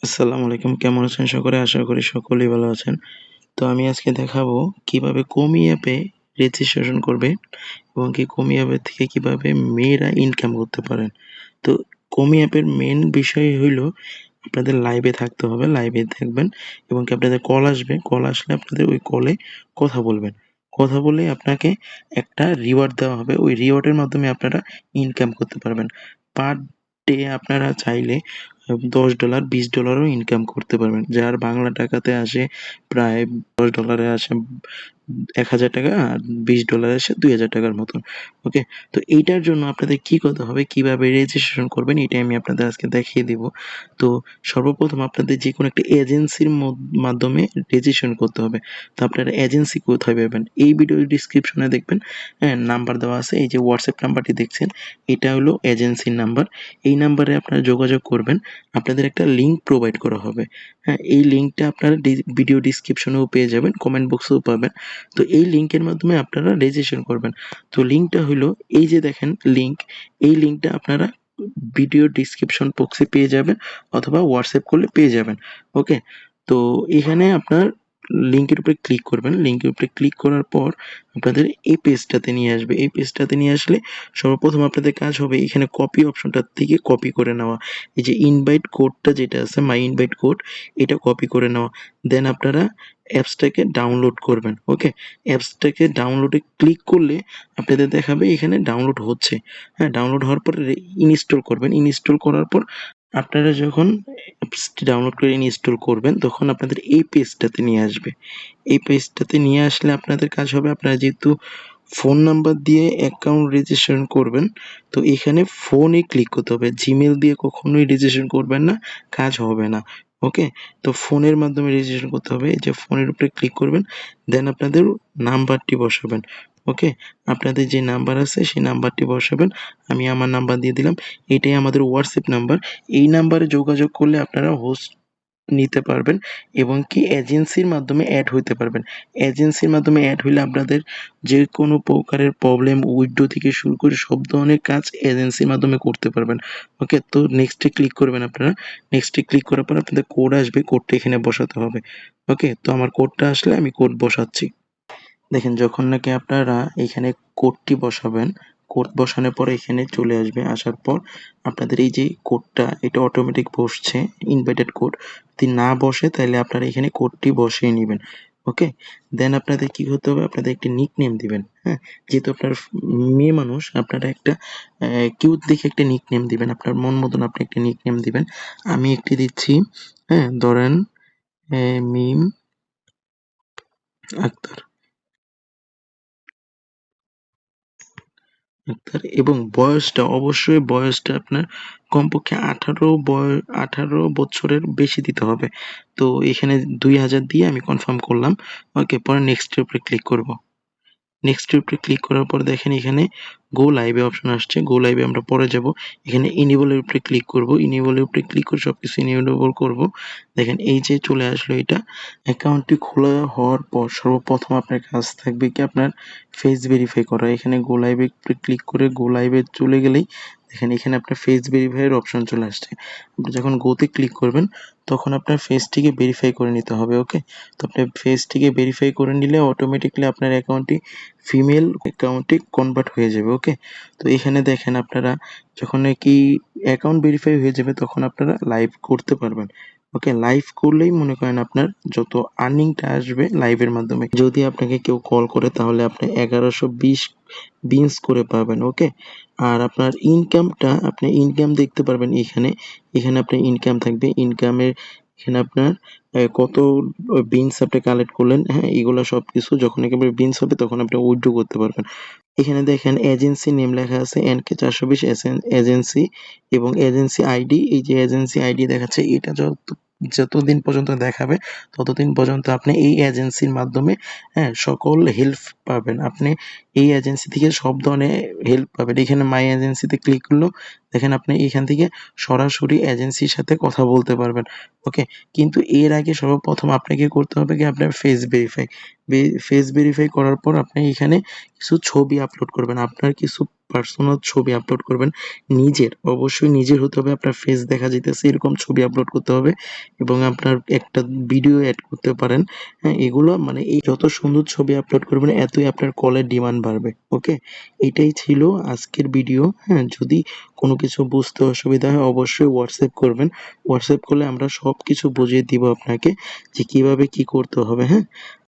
আসসালামু আলাইকুম। কেমন আছেন সকলে? আশা করি সকলেই ভালো আছেন। তো আমি আজকে দেখাবো কিভাবে কোমি অ্যাপে রেজিস্ট্রেশন করবে এবং কি কোমি অ্যাপের থেকে কিভাবে মেয়েরা ইনকাম করতে পারেন। তো কোমি অ্যাপের মেইন বিষয় হইলো আপনাদের লাইভে থাকতে হবে, লাইভে থাকবেন এবং কি আপনাদের কল আসবে। কল আসলে আপনাদের ওই কলে কথা বলবেন। কথা বলে আপনাকে একটা রিওয়ার্ড দেওয়া হবে। ওই রিওয়ার্ডের মাধ্যমে আপনারা ইনকাম করতে পারবেন। পার ডে আপনারা চাইলে $10, $20 ও ইনকাম করতে পারবেন। যার বাংলা টাকাতে আসে প্রায় $10 এ আসে ৳১,০০০ আর $20 আসে ৳২,০০০ মতন। ওকে? তো এইটার জন্য আপনাদের কি করতে হবে, কিভাবে রেজিস্ট্রেশন করবেন এটাই আমি আপনাদের আজকে দেখিয়ে দিব। তো সর্বপ্রথম আপনাদের যেকোনো একটা এজেন্সির মাধ্যমে রেজিস্ট্রেশন করতে হবে। তো আপনারা এজেন্সি কোথায় পাবেন? এই ভিডিওর ডেসক্রিপশনে দেখবেন, হ্যাঁ? নাম্বার দেওয়া আছে। এই যে WhatsApp নাম্বারটি দেখছেন, এটা হলো এজেন্সির নাম্বার। এই নাম্বারে আপনারা যোগাযোগ করবেন। আপনাদের একটা লিঙ্ক প্রোভাইড করা হবে। হ্যাঁ? এই লিঙ্কটা আপনারা ভিডিও ডেসক্রিপশনেও পেয়ে যাবেন, কমেন্ট বক্সেও পাবেন। তো এই লিঙ্কের মাধ্যমে আপনারা রেজিস্ট্রেশন করবেন। তো লিঙ্কটা হইলো এই যে দেখেন লিঙ্ক, এই লিঙ্কটা আপনারা ভিডিও ডেসক্রিপশন বক্সে পেয়ে যাবেন অথবা WhatsApp করলে পেয়ে যাবেন। ওকে? তো এখানে আপনার লিঙ্কের উপরে ক্লিক করবেন। লিঙ্কের উপরে ক্লিক করার পর আপনাদের এই পেজটাতে নিয়ে আসবে। এই পেজটাতে নিয়ে আসলে সর্বপ্রথম আপনাদের কাজ হবে এখানে কপি অপশনটার থেকে কপি করে নেওয়া। এই যে ইনভাইট কোডটা যেটা আছে মাই ইনভাইট কোড, এটা কপি করে নেওয়া। দেন আপনারা অ্যাপসটাকে ডাউনলোড করবেন। ওকে? অ্যাপসটাকে ডাউনলোডে ক্লিক করলে আপনাদের দেখাবে এখানে ডাউনলোড হচ্ছে। হ্যাঁ? ডাউনলোড হওয়ার পর ইনস্টল করবেন। ইনস্টল করার পর আপনারা যখন অ্যাপসটি ডাউনলোড করে ইনস্টল করবেন তখন আপনাদের এই পেজটাতে নিয়ে আসবে। এই পেজটাতে নিয়ে আসলে আপনাদের কাজ হবে, আপনারা যেহেতু ফোন নাম্বার দিয়ে অ্যাকাউন্ট রেজিস্ট্রেশন করবেন, তো এখানে ফোনে ক্লিক করতে হবে। জিমেইল দিয়ে কখনোই রেজিস্ট্রেশন করবেন না, কাজ হবে না। ওকে? তো ফোনের মাধ্যমে রেজিস্ট্রেশন করতে হবে। এই যে ফোনের উপরে ক্লিক করবেন, দেন আপনাদের নাম্বারটি বসাবেন। ওকে? আপনাদের যে নাম্বার আছে সেই নাম্বারটি বসাবেন। আমি আমার নাম্বার দিয়ে দিলাম। এটাই আমাদের WhatsApp নাম্বার। এই নাম্বারে যোগাযোগ করলে আপনারা হোস্ট নিতে পারবেন এবং কি এজেন্সির মাধ্যমে এড হইতে পারবেন। এজেন্সির মাধ্যমে এড হইলে আপনাদের যেকোনো প্রকারের প্রবলেম উইথড্র থেকে শুরু করে সব ধরনের কাজ এজেন্সির মাধ্যমে করতে পারবেন। ওকে? তো নেক্সট এ ক্লিক করবেন আপনারা। নেক্সট এ ক্লিক করার পর আপনাদের কোড আসবে, কোডটা এখানে বসাতে হবে। ওকে? তো আমার কোডটা আসলে আমি কোড বসাচ্ছি। দেখেন যখন নাকি আপনারা এখানে কোডটি বসাবেন, কোড বসানোর পরে এখানে চলে আসবে। আসার পর আপনাদের এই যে কোডটা এটা অটোমেটিক বসছে, ইনভাইটেড কোড। যদি না বসে তাইলে আপনারা এখানে কোডটি বসিয়ে নিবেন। ওকে? দেন আপনাদের কি করতে হবে? আপনাদের একটি নিকনেম দিবেন। হ্যাঁ? যেহেতু আপনার মেয়ে মানুষ আপনারা একটা কিউট দেখে একটা নিকনেম দিবেন। আপনার মন মতন আপনি একটা নিকনেম দিবেন। আমি একটি দিচ্ছি, হ্যাঁ? ধরেন মিম আক্তার। আক্তার এবং বয়সটা অবশ্যই বয়সটা আপনার কমপক্ষে 18 বছরের বেশি দিতে হবে। তো এখানে ২০০০ দিয়ে আমি কনফার্ম করলাম। ওকে, পরে নেক্সট এর উপরে ক্লিক করব। নেক্সট এর উপরে ক্লিক করার পর দেখেন এখানে গো লাইভ এ অপশন আসছে। গো লাইভ এ আমরা পরে যাব। এখানে ইনেবল এর উপরে ক্লিক করব। ইনেবল এর উপরে ক্লিক করে সবকিছু ইনেবল করব। দেখেন এই যে চলে আসলো এটা। অ্যাকাউন্টটি খোলা হওয়ার পর সর্বপ্রথম আপনার কাজ থাকবে কি আপনার ফেস ভেরিফাই করা। এখানে গো লাইভ এ ক্লিক করে গো লাইভ এ চলে গেলেই দেখেন এখানে আপনার ফেস ভেরিফাই এর অপশন চলে আসছে। আপনি যখন গো তে ক্লিক করবেন তখন আপনার ফেসটিকে ভেরিফাই করে নিতে হবে। ওকে? তো আপনি ফেসটিকে ভেরিফাই করে নিলে অটোমেটিক্যালি আপনার অ্যাকাউন্টটি ফিমেল অ্যাকাউন্টে কনভার্ট হয়ে যাবে। ওকে? তো এখানে দেখেন আপনারা যখন নাকি অ্যাকাউন্ট ভেরিফাই হয়ে যাবে তখন আপনারা লাইভ করতে পারবেন। ওকে? লাইভ করলেই মনে করেন আপনার যত আর্নিংটা আসবে লাইভের মাধ্যমে। যদি আপনাকে কেউ কল করে তাহলে আপনি ১১২০ বিনস করে পাবেন। ওকে? আর আপনার ইনকামটা আপনি ইনকাম দেখতে পারবেন এখানে। এখানে আপনার ইনকাম থাকবে। ইনকামের এখানে আপনার কত বিনস আপনি কালেক্ট করলেন, হ্যাঁ? এগুলা সবকিছু যখন একেবারে বিনস হবে তখন আপনি উইথড্র করতে পারবেন। এখানে দেখেন এজেন্সি নেম লেখা আছে NK420 এজেন্সি এবং এজেন্সি আইডি। এই যে এজেন্সি আইডি দেখাচ্ছে এটা যতদিন পর্যন্ত দেখাবে ততদিন পর্যন্ত আপনি এই এজেন্সির মাধ্যমে, হ্যাঁ, সকল হেল্প পাবেন। আপনি এই এজেন্সি থেকে সব ধরনের হেল্প পাবেন। এখানে মাই এজেন্সিতে ক্লিক করলেও দেখেন আপনি এখান থেকে সরাসরি এজেন্সির সাথে কথা বলতে পারবেন। ওকে? কিন্তু এর আগে সর্বপ্রথম আপনাকে করতে হবে কি আপনার ফেস ভেরিফাই। ফেস ভেরিফাই করার পর আপনি এখানে কিছু ছবি আপলোড করবেন। আপনার কিছু পার্সোনাল ছবি আপলোড করবেন। নিজের, অবশ্যই নিজের হতে হবে, আপনার ফেস দেখা যাইতেছে এরকম ছবি আপলোড করতে হবে এবং আপনার একটা ভিডিও এড করতে পারেন। হ্যাঁ? এগুলো মানে এই যত সুন্দর ছবি আপলোড করবেন এতই আপনার কলের ডিমান্ড বাড়বে। ওকে? এটাই ছিল আজকের ভিডিও। হ্যাঁ? যদি কোনো কিছু বুঝতে অসুবিধা হয় অবশ্যই WhatsApp করবেন। WhatsApp করলে আমরা সবকিছু বুঝিয়ে দিব আপনাকে যে কিভাবে কি করতে হবে। হ্যাঁ?